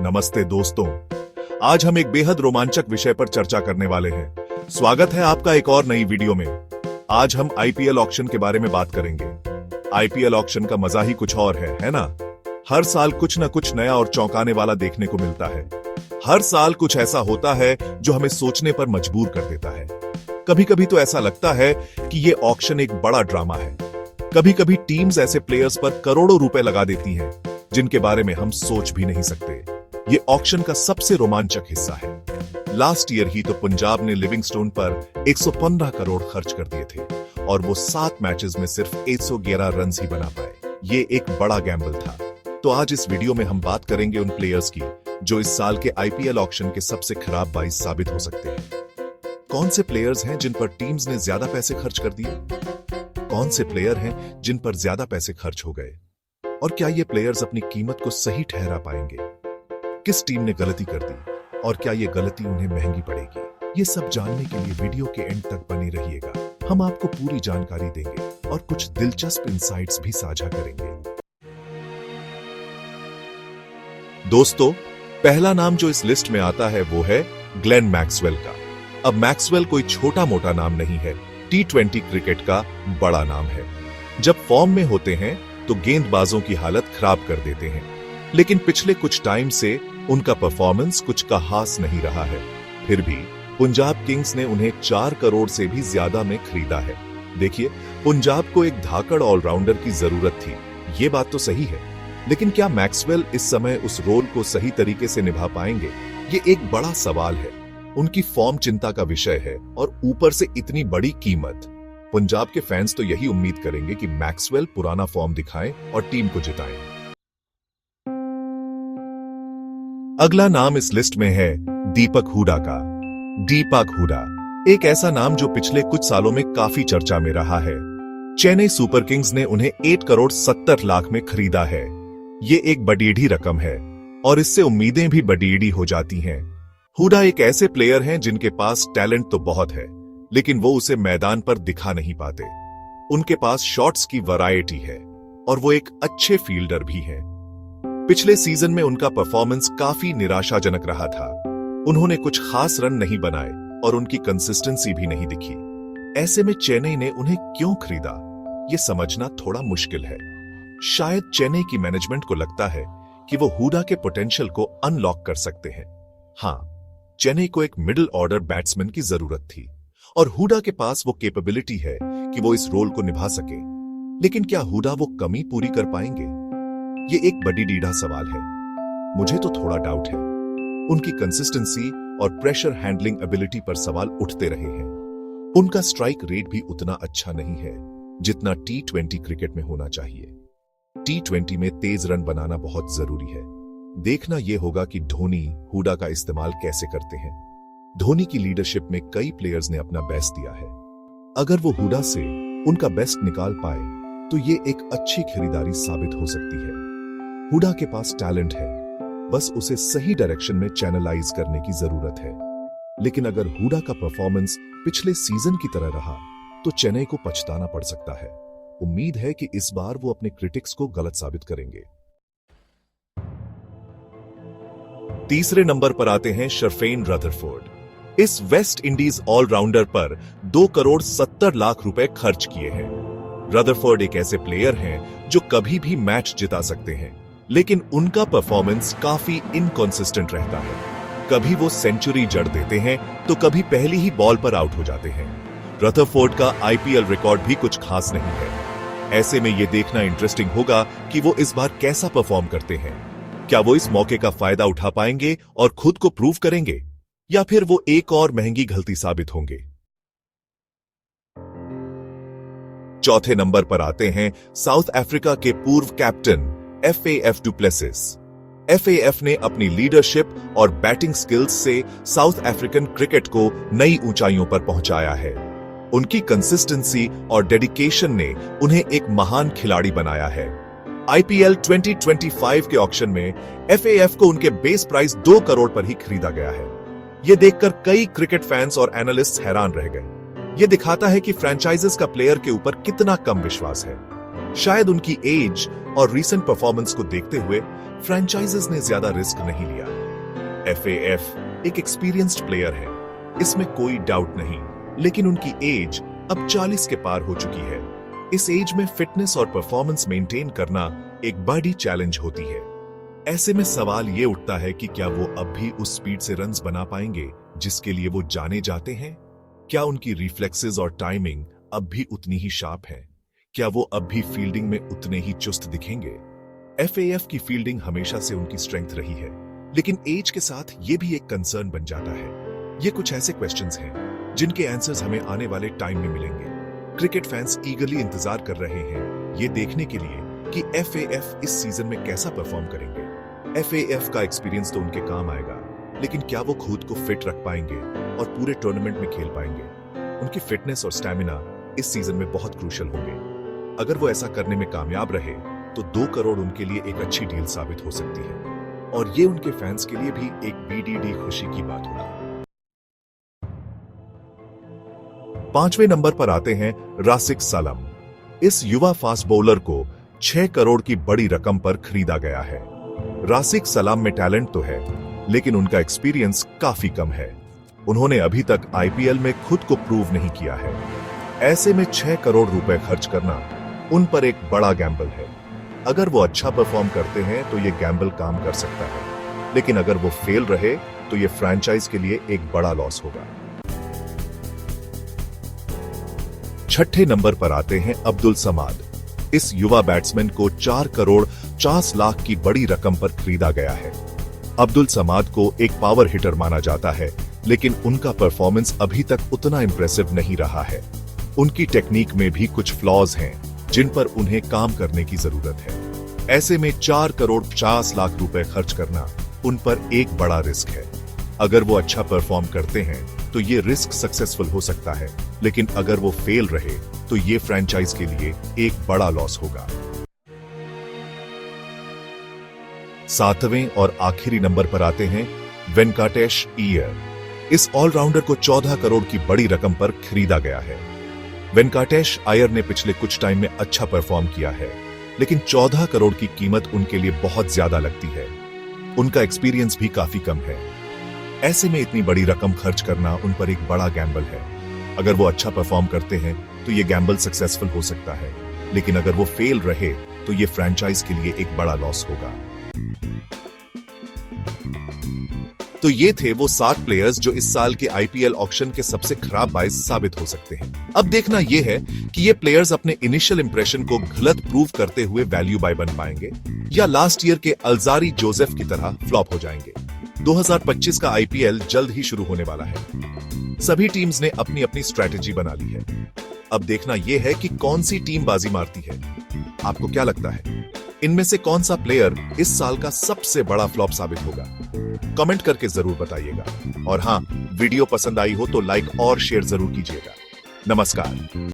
नमस्ते दोस्तों, आज हम एक बेहद रोमांचक विषय पर चर्चा करने वाले हैं। स्वागत है आपका एक और नई वीडियो में। आज हम आईपीएल ऑक्शन के बारे में बात करेंगे। आईपीएल ऑक्शन का मजा ही कुछ और है ना? हर साल कुछ न कुछ नया और चौंकाने वाला देखने को मिलता है। हर साल कुछ ऐसा होता है जो हमें सोचने पर मजबूर कर देता है। कभी कभी तो ऐसा लगता है कि ये ऑक्शन एक बड़ा ड्रामा है। कभी कभी टीम्स ऐसे प्लेयर्स पर करोड़ों रुपए लगा देती हैं जिनके बारे में हम सोच भी नहीं सकते। ये ऑक्शन का सबसे रोमांचक हिस्सा है। लास्ट ईयर ही तो पंजाब ने लिविंगस्टोन पर 115 करोड़ खर्च कर दिए थे और वो 7 मैचेस में सिर्फ 111 रन ही बना पाए। ये एक बड़ा गैम्बल था। तो आज इस वीडियो में हम बात करेंगे उन प्लेयर्स की जो इस साल के आईपीएल ऑक्शन के सबसे खराब बाइस साबित हो सकते हैं। कौन से प्लेयर्स हैं जिन पर टीम्स ने ज्यादा पैसे खर्च कर दिए? कौन से प्लेयर हैं जिन पर ज्यादा पैसे खर्च हो गए? और क्या ये प्लेयर्स अपनी कीमत को सही ठहरा पाएंगे? किस टीम ने गलती कर दी और क्या ये गलती उन्हें महंगी पड़ेगी? ये सब जानने के लिए वीडियो के एंड तक बने रहिएगा। हम आपको पूरी जानकारी देंगे और कुछ दिलचस्प इंसाइट्स भी साझा करेंगे। दोस्तों, पहला नाम जो इस लिस्ट में आता है वो है ग्लेन मैक्सवेल का। अब मैक्सवेल कोई छोटा मोटा नाम नहीं है, टी20 क्रिकेट का बड़ा नाम है। जब फॉर्म में होते हैं तो गेंदबाजों की हालत खराब कर देते हैं, लेकिन पिछले कुछ टाइम से उनका परफॉर्मेंस कुछ का खास नहीं रहा है। फिर भी पंजाब किंग्स ने उन्हें 4 करोड़ से भी ज्यादा में खरीदा है। देखिए, पंजाब को एक धाकड़ ऑलराउंडर की जरूरत थी, ये बात तो सही है, लेकिन क्या मैक्सवेल इस समय उस रोल को सही तरीके से निभा पाएंगे? ये एक बड़ा सवाल है। उनकी फॉर्म चिंता का विषय है और ऊपर से इतनी बड़ी कीमत। पंजाब के फैंस तो यही उम्मीद करेंगे कि मैक्सवेल पुराना फॉर्म दिखाएं और टीम को जिताएं। अगला नाम इस लिस्ट में है दीपक हुडा का। दीपक हुडा एक ऐसा नाम जो पिछले कुछ सालों में काफी चर्चा में रहा है। चेन्नई सुपर किंग्स ने उन्हें 8 करोड़ 70 लाख में खरीदा है। ये एक बडीढ़ी रकम है और इससे उम्मीदें भी बडीढ़ी हो जाती हैं। हुडा एक ऐसे प्लेयर हैं जिनके पास टैलेंट तो बहुत है, लेकिन वो उसे मैदान पर दिखा नहीं पाते। उनके पास शॉट्स की वैरायटी है और वो एक अच्छे फील्डर भी हैं। पिछले सीजन में उनका परफॉर्मेंस काफी निराशाजनक रहा था। उन्होंने कुछ खास रन नहीं बनाए और उनकी कंसिस्टेंसी भी नहीं दिखी। ऐसे में चेन्नई ने उन्हें क्यों खरीदा, ये समझना थोड़ा मुश्किल है। शायद चेन्नई की मैनेजमेंट को लगता है कि वो हुडा के पोटेंशियल को अनलॉक कर सकते हैं। हाँ, चेन्नई को एक मिडिल ऑर्डर बैट्समैन की जरूरत थी और हुडा के पास वो कैपेबिलिटी है कि वो इस रोल को निभा सके। लेकिन क्या हुडा वो कमी पूरी कर पाएंगे? ये एक बड़ी डीढ़ा सवाल है। मुझे तो थोड़ा डाउट है। उनकी कंसिस्टेंसी और प्रेशर हैंडलिंग एबिलिटी पर सवाल उठते रहे हैं। उनका स्ट्राइक रेट भी उतना अच्छा नहीं है जितना टी20 क्रिकेट में होना चाहिए। टी20 में तेज रन बनाना बहुत जरूरी है। देखना यह होगा कि धोनी हुडा का इस्तेमाल कैसे करते हैं। धोनी की लीडरशिप में कई प्लेयर्स ने अपना बेस्ट दिया है। अगर वो हुडा से उनका बेस्ट निकाल पाए तो ये एक अच्छी खरीदारी साबित हो सकती है। हुडा के पास टैलेंट है, बस उसे सही डायरेक्शन में चैनलाइज करने की जरूरत है। लेकिन अगर हुडा का परफॉर्मेंस पिछले सीजन की तरह रहा तो चेन्नई को पछताना पड़ सकता है। उम्मीद है कि इस बार वो अपने क्रिटिक्स को गलत साबित करेंगे। तीसरे नंबर पर आते हैं शर्फेन रदरफोर्ड। इस वेस्ट इंडीज ऑलराउंडर पर 2 करोड़ 70 लाख रुपए खर्च किए हैं। रदरफोर्ड एक ऐसे प्लेयर हैं जो कभी भी मैच जिता सकते हैं, लेकिन उनका परफॉर्मेंस काफी इनकंसिस्टेंट रहता है। कभी वो सेंचुरी जड़ देते हैं तो कभी पहली ही बॉल पर आउट हो जाते हैं। रदरफोर्ड का आईपीएल रिकॉर्ड भी कुछ खास नहीं है। ऐसे में यह देखना इंटरेस्टिंग होगा कि वो इस बार कैसा परफॉर्म करते हैं। क्या वो इस मौके का फायदा उठा पाएंगे और खुद को प्रूव करेंगे, या फिर वो एक और महंगी गलती साबित होंगे? चौथे नंबर पर आते हैं साउथ अफ्रीका के पूर्व captain FAF du Plessis. FAF ने अपनी लीडरशिप और बैटिंग स्किल्स से साउथ अफ्रीकन क्रिकेट को नई ऊंचाइयों पर पहुंचाया है। उनकी कंसिस्टेंसी और डेडिकेशन ने उन्हें एक महान खिलाड़ी बनाया है। आईपीएल 2025 के ऑक्शन में FAF को उनके बेस प्राइस 2 करोड़ पर ही खरीदा गया है। यह देखकर कई क्रिकेट फैंस और एनालिस्ट हैरान रह गए। यह दिखाता है कि फ्रेंचाइजेस का प्लेयर के ऊपर कितना कम विश्वास है। शायद उनकी एज और रीसेंट परफॉर्मेंस को देखते हुए फ्रेंचाइजेस ने ज्यादा रिस्क नहीं लिया। FAF एक एक्सपीरियंस्ड प्लेयर है, इसमें कोई डाउट नहीं, लेकिन उनकी एज अब 40 के पार हो चुकी है। इस एज में फिटनेस और परफॉर्मेंस मेंटेन करना एक बड़ी चैलेंज होती है। ऐसे में सवाल ये उठता है कि क्या वो अब भी उस स्पीड से रन्स बना पाएंगे जिसके लिए वो जाने जाते हैं? क्या उनकी रिफ्लेक्सेस और टाइमिंग अब भी उतनी ही शार्प है? क्या वो अब भी फील्डिंग में उतने ही चुस्त दिखेंगे? FAF की फील्डिंग हमेशा से उनकी स्ट्रेंथ रही है, लेकिन एज के साथ ये भी एक कंसर्न बन जाता है। ये कुछ ऐसे क्वेश्चंस हैं जिनके आंसर्स हमें आने वाले टाइम में मिलेंगे। क्रिकेट फैंस ईगरली इंतजार कर रहे हैं ये देखने के लिए कि FAF इस सीजन में कैसा परफॉर्म करेंगे। FAF का एक्सपीरियंस तो उनके काम आएगा, लेकिन क्या वो खुद को फिट रख पाएंगे और पूरे टूर्नामेंट में खेल पाएंगे? उनकी फिटनेस और स्टैमिना इस सीजन में बहुत क्रूशियल होंगे। अगर वो ऐसा करने में कामयाब रहे तो 2 करोड़ उनके लिए एक अच्छी डील साबित हो सकती है, और ये उनके फैंस के लिए भी एक BDD खुशी की बात होगी। 5वें नंबर पर आते हैं रासिक सलाम। इस युवा फास्ट बॉलर को 6 करोड़ की बड़ी रकम पर खरीदा गया है। रासिक सलाम में टैलेंट तो है, लेकिन उनका एक्सपीरियंस काफी कम है। उन्होंने अभी तक IPL में खुद को प्रूव नहीं किया है। ऐसे में 6 करोड़ रुपए खर्च करना उन पर एक बड़ा गैम्बल है। अगर वो अच्छा परफॉर्म करते हैं तो ये गैम्बल काम कर सकता है, लेकिन अगर वो फेल रहे तो ये फ्रैंचाइज के लिए एक बड़ा लॉस होगा। 6ठे नंबर पर आते हैं अब्दुल समाद। इस युवा बैट्समैन को 4 करोड़ 50 लाख की बड़ी रकम पर खरीदा गया है। अब्दुल समाद को एक पावर हिटर माना जाता है, लेकिन उनका परफॉर्मेंस अभी तक उतना इंप्रेसिव नहीं रहा है। उनकी टेक्निक में भी कुछ फ्लॉज हैं जिन पर उन्हें काम करने की जरूरत है। ऐसे में 4 करोड़ 50 लाख रुपए खर्च करना उन पर एक बड़ा रिस्क है। अगर वो अच्छा परफॉर्म करते हैं तो ये रिस्क सक्सेसफुल हो सकता है, लेकिन अगर वो फेल रहे तो ये फ्रैंचाइज के लिए एक बड़ा लॉस होगा। 7वें और आखिरी नंबर पर आते हैं वेंकटेश अय्यर। इस ऑलराउंडर को 14 करोड़ की बड़ी रकम पर खरीदा गया है। वेंकटेश अय्यर ने पिछले कुछ टाइम में अच्छा परफॉर्म किया है, लेकिन 14 करोड़ की कीमत उनके लिए बहुत ज्यादा लगती है। उनका एक्सपीरियंस भी काफी कम है। ऐसे में इतनी बड़ी रकम खर्च करना उन पर एक बड़ा गैम्बल है। अगर वो अच्छा परफॉर्म करते हैं तो ये गैम्बल सक्सेसफुल हो सकता है, लेकिन अगर वो फेल रहे तो ये फ्रैंचाइज के लिए एक बड़ा लॉस होगा। तो ये थे वो 7 प्लेयर्स जो इस साल के IPL ऑक्शन के सबसे खराब बाइस साबित हो सकते हैं। अब देखना ये है कि ये प्लेयर्स अपने इनिशियल इंप्रेशन को गलत प्रूव करते हुए वैल्यू बाय बन पाएंगे या लास्ट ईयर के अल्जारी जोसेफ की तरह फ्लॉप हो जाएंगे। 2025 का IPL जल्द ही शुरू होने वाला है। सभी टीम्स ने अपनी अपनी स्ट्रैटेजी बना ली है। अब देखना यह है कि कौन सी टीम बाजी मारती है। आपको क्या लगता है, इनमें से कौन सा प्लेयर इस साल का सबसे बड़ा फ्लॉप साबित होगा? कमेंट करके जरूर बताइएगा। और हां, वीडियो पसंद आई हो तो लाइक और शेयर जरूर कीजिएगा। नमस्कार।